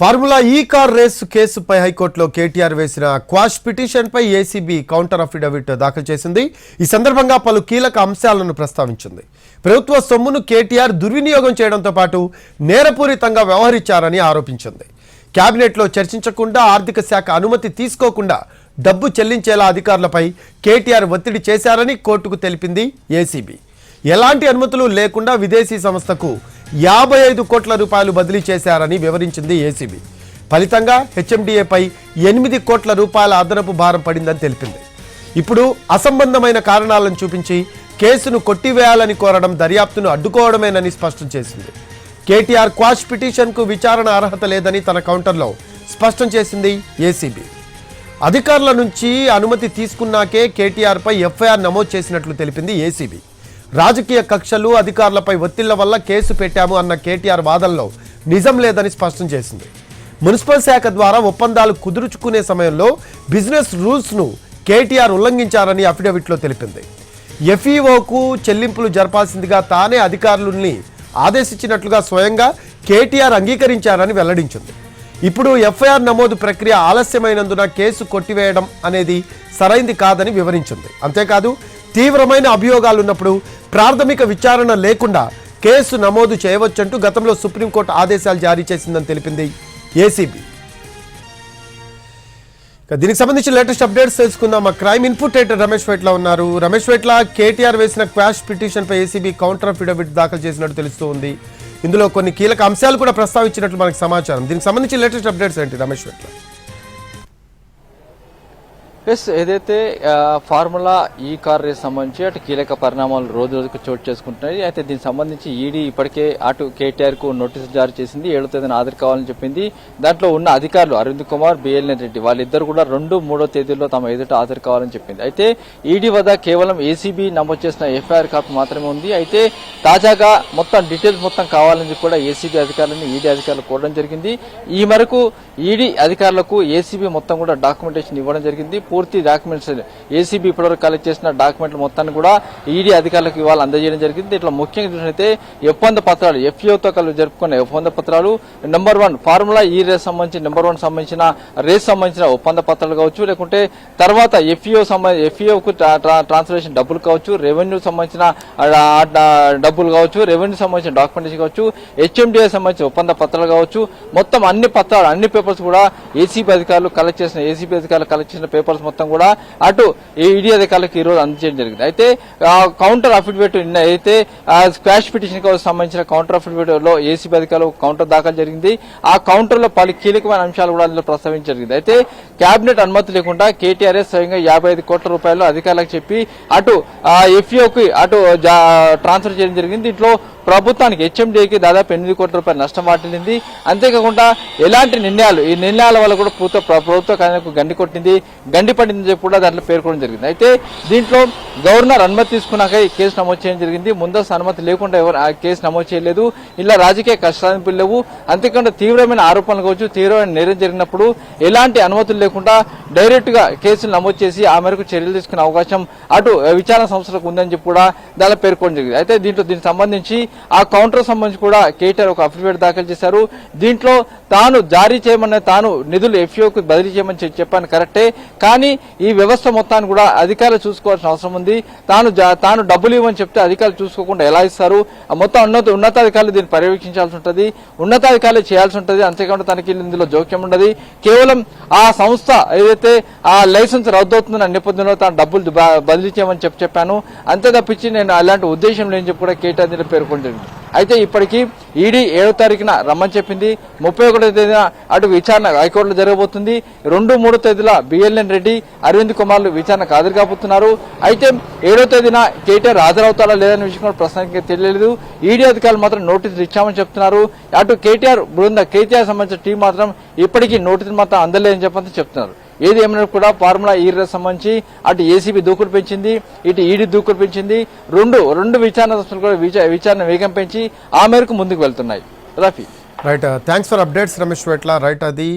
Formula ఈ car race కేసుపై హైకోర్టులో కేటీఆర్ వేసిన క్వాష్ పిటిషన్పై ఏసీబీ కౌంటర్ అఫిడవిట్ దాఖలు చేసింది. ఈ సందర్భంగా పలు కీలక అంశాలను ప్రస్తావించింది. ప్రభుత్వ సొమ్మును కేటీఆర్ దుర్వినియోగం చేయడంతో పాటు నేరపూరితంగా వ్యవహరించారని ఆరోపించింది. కేబినెట్లో చర్చించకుండా ఆర్థిక శాఖ అనుమతి తీసుకోకుండా డబ్బు చెల్లించేలా అధికారులపై కేటీఆర్ ఒత్తిడి చేశారని కోర్టుకు తెలిపింది ఏసీబీ. ఎలాంటి అనుమతులు లేకుండా విదేశీ సంస్థకు 55 కోట్ల రూపాయలు బదిలీ చేశారని వివరించింది ఏసీబీ. ఫలితంగా హెచ్ఎండిఏపై 8 కోట్ల రూపాయల అదనపు భారం పడిందని తెలిపింది. ఇప్పుడు అసంబంధమైన కారణాలను చూపించి కేసును కొట్టివేయాలని కోరడం దర్యాప్తును అడ్డుకోవడమేనని స్పష్టం చేసింది. కేటీఆర్ క్వాష్ పిటిషన్కు విచారణ అర్హత లేదని తన కౌంటర్లో స్పష్టం చేసింది ఏసీబీ. అధికారుల నుంచి అనుమతి తీసుకున్నాకే కేటీఆర్పై ఎఫ్ఐఆర్ నమోదు చేసినట్లు తెలిపింది ఏసీబీ. రాజకీయ కక్షలు అధికారులపై ఒత్తిళ్ల వల్ల కేసు పెట్టాము అన్న కేటీఆర్ వాదనలో నిజం లేదని స్పష్టం చేసింది. మున్సిపల్ శాఖ ద్వారా ఒప్పందాలు కుదుర్చుకునే సమయంలో బిజినెస్ రూల్స్ను కేటీఆర్ ఉల్లంఘించారని అఫిడవిట్లో తెలిపింది. ఎఫ్ఈఓకు చెల్లింపులు జరపాల్సిందిగా తానే అధికారులని ఆదేశించినట్లుగా స్వయంగా కేటీఆర్ అంగీకరించారని వెల్లడించింది. ఇప్పుడు ఎఫ్ఐఆర్ నమోదు ప్రక్రియ ఆలస్యమైనందున కేసు కొట్టివేయడం అనేది సరైంది కాదని వివరించింది. అంతేకాదు తీవ్రమైన అభియోగాలున్నప్పుడు ప్రాథమిక విచారణ లేకుండా కేసు నమోదు చేయవచ్చంటూ గతంలో సుప్రీంకోర్టు ఆదేశాలు జారీ చేసిందని తెలిపింది ఏసీబీ. దీనికి సంబంధించి లేటెస్ట్ అప్డేట్స్ తెలుసుకుందాం. మా క్రైమ్ ఇన్పుట్ ఎడిటర్ రమేష్ వెట్ల ఉన్నారు. రమేష్ వెట్ల, కేటీఆర్ వేసిన క్వాష్ పిటిషన్పై ఏసీబీ కౌంటర్ అఫిడవిట్ దాఖలు చేసినట్టు తెలుస్తూ ఉంది. ఇందులో కొన్ని కీలక అంశాలు కూడా ప్రస్తావించినట్లు మనకు సమాచారం. దీనికి సంబంధించి లేటెస్ట్ అప్డేట్స్ ఏంటి రమేష్ వెట్ల? ఏదైతే ఫార్ములా ఈ కార్ రేస్ సంబంధించి అటు కీలక పరిణామాలు రోజు రోజుకు చోటు చేసుకుంటున్నాయి. అయితే దీనికి సంబంధించి ఈడీ ఇప్పటికే అటు కేటీఆర్ కు నోటీసులు జారీ చేసింది. 7వ తేదీన హాజరు కావాలని చెప్పింది. దాంట్లో ఉన్న అధికారులు అరవింద్ కుమార్, బిఎల్ఎన్ రెడ్డి వాళ్ళిద్దరు కూడా 2, 3వ తేదీల్లో తమ ఎదుట హాజరు కావాలని చెప్పింది. అయితే ఈడీ వద్ద కేవలం ఏసీబీ నమోదు చేసిన ఎఫ్ఐఆర్ కాపీ మాత్రమే ఉంది. అయితే తాజాగా మొత్తం డీటెయిల్స్ మొత్తం కావాలని కూడా ఏసీబీ అధికారులను ఈడీ అధికారులు కోరడం జరిగింది. ఈ మేరకు ఈడీ అధికారులకు ఏసీబీ మొత్తం కూడా డాక్యుమెంటేషన్ ఇవ్వడం జరిగింది. పూర్తి డాక్యుమెంట్స్ ఏసీబీ ఇప్పటివరకు కలెక్ట్ చేసిన డాక్యుమెంట్లు మొత్తాన్ని కూడా ఈడీ అధికారులకు ఇవాళ అందజేయడం జరిగింది. ఇట్లా ముఖ్యంగా చూసినట్లయితే ఒప్పంద పత్రాలు, ఎఫ్ఈఓతో కలిసి జరుపుకున్న ఒప్పంద పత్రాలు, నెంబర్ 1 ఫార్ములా ఈ రేస్ సంబంధించి నెంబర్ 1 సంబంధించిన రేస్ సంబంధించిన ఒప్పంద పత్రాలు కావచ్చు, లేకుంటే తర్వాత ఎఫ్ఈఓకు ట్రాన్స్లేషన్ డబ్బులు కావచ్చు, రెవెన్యూ సంబంధించిన డబ్బులు కావచ్చు, రెవెన్యూ సంబంధించిన డాక్యుమెంటేషన్ కావచ్చు, హెచ్ఎండిఏ సంబంధించిన ఒప్పంద పత్రాలు కావచ్చు, మొత్తం అన్ని పత్రాలు అన్ని పేపర్స్ కూడా ఏసీబీ అధికారులు కలెక్ట్ చేసిన పేపర్స్ మొత్తం కూడా అటు ఈడీ అధికారులకు ఈ రోజు అందజేయడం జరిగింది. అయితే కౌంటర్ అఫిడవిట్ అయితే క్వాష్ పిటిషన్ కు సంబంధించిన కౌంటర్ అఫిడవిట్ లో ఏసీబీ అధికారులు కౌంటర్ దాఖలు జరిగింది. ఆ కౌంటర్ లో పలు కీలకమైన అంశాలు కూడా అందులో ప్రస్తావించడం జరిగింది. అయితే కేబినెట్ అనుమతి లేకుండా కేటీఆర్ స్వయంగా 55 కోట్ల రూపాయలు అధికారులకు చెప్పి అటు ఎఫ్ఈఓకి అటు ట్రాన్స్ఫర్ చేయడం జరిగింది. దీంట్లో ప్రభుత్వానికి హెచ్ఎండిఏకి దాదాపు 8 కోట్ల రూపాయలు నష్టం వాటిల్లింది. అంతేకాకుండా ఎలాంటి నిర్ణయాలు, ఈ నిర్ణయాల వల్ల కూడా ప్రభుత్వ ఖజానాకు గండి పడిందని చెప్పి కూడా దాంట్లో పేర్కొనడం జరిగింది. అయితే దీంట్లో గవర్నర్ అనుమతి తీసుకున్నాక ఈ కేసు నమోదు చేయడం జరిగింది. ముందస్తు అనుమతి లేకుండా ఎవరు ఆ కేసు నమోదు చేయలేదు. ఇలా రాజకీయ కష్టాలు లేవు. అంతేకాకుండా తీవ్రమైన ఆరోపణలు కావచ్చు, తీవ్రమైన నేరం జరిగినప్పుడు ఎలాంటి అనుమతులు లేకుండా డైరెక్ట్ గా కేసులు నమోదు చేసి ఆ మేరకు చర్యలు తీసుకునే అవకాశం అటు విచారణ సంస్థలకు ఉందని చెప్పి కూడా దానిలో పేర్కొనడం జరిగింది. అయితే దీనికి సంబంధించి ఆ కౌంటర్ సంబంధించి కూడా కేటీఆర్ ఒక అఫిడవిట్ దాఖలు చేశారు. దీంట్లో తాను జారీ చేయమని, తాను నిధులు ఎఫ్ఈఓకు బదిలీ చేయమని చెప్పాను కరెక్టే, కానీ ఈ వ్యవస్థ మొత్తాన్ని కూడా అధికారులు చూసుకోవాల్సిన అవసరం ఉంది. తాను డబ్బులు ఇవ్వమని చెప్తే అధికారులు చూసుకోకుండా ఎలా ఇస్తారు? మొత్తం ఉన్నతాధికారులు దీన్ని పర్యవేక్షించాల్సి ఉంటుంది, ఉన్నతాధికారులు చేయాల్సి ఉంటుంది. అంతేకాకుండా తనకి ఇందులో జోక్యం ఉండదు. కేవలం ఆ సంస్థ ఏదైతే ఆ లైసెన్స్ రద్దవుతుందన్న నేపథ్యంలో తాను డబ్బులు బదిలీ చేయమని చెప్పాను, అంతే తప్పించి నేను అలాంటి ఉద్దేశం లేని చెప్పి కూడా కేటీఆర్ దీనిలో పేర్కొంటుంది. అయితే ఇప్పటికీ ఈడీ 7వ తారీఖున రమ్మని చెప్పింది. 31వ తేదీన అటు విచారణ హైకోర్టులో జరగబోతుంది. 2, 3 తేదీల బిఎల్ఎన్ రెడ్డి, అరవింద్ కుమార్లు విచారణకు హాజరు కాబోతున్నారు. అయితే 7వ తేదీన కేటీఆర్ హాజరవుతారా లేదనే విషయం కూడా ప్రస్తుతానికి తెలియలేదు. ఈడీ అధికారులు మాత్రం నోటీసులు ఇచ్చామని చెప్తున్నారు. అటు కేటీఆర్ సంబంధించిన టీం మాత్రం ఇప్పటికీ నోటీసులు మాత్రం అందలేదని చెప్పని చెప్తున్నారు. ఏది ఏమైనా కూడా ఫార్ములా ఈ రేస్ సంబంధించి అటు ఏసీబీ దూకుడు పెంచింది, ఇటు ఈడీ దూకుడు పెంచింది. రెండు విచారణ సంస్థలు కూడా విచారణ వేగం పెంచి ఆ మేరకు ముందుకు వెళ్తున్నాయి. Rafi, right, thanks for updates Ramesh వెట్ల. Right, అది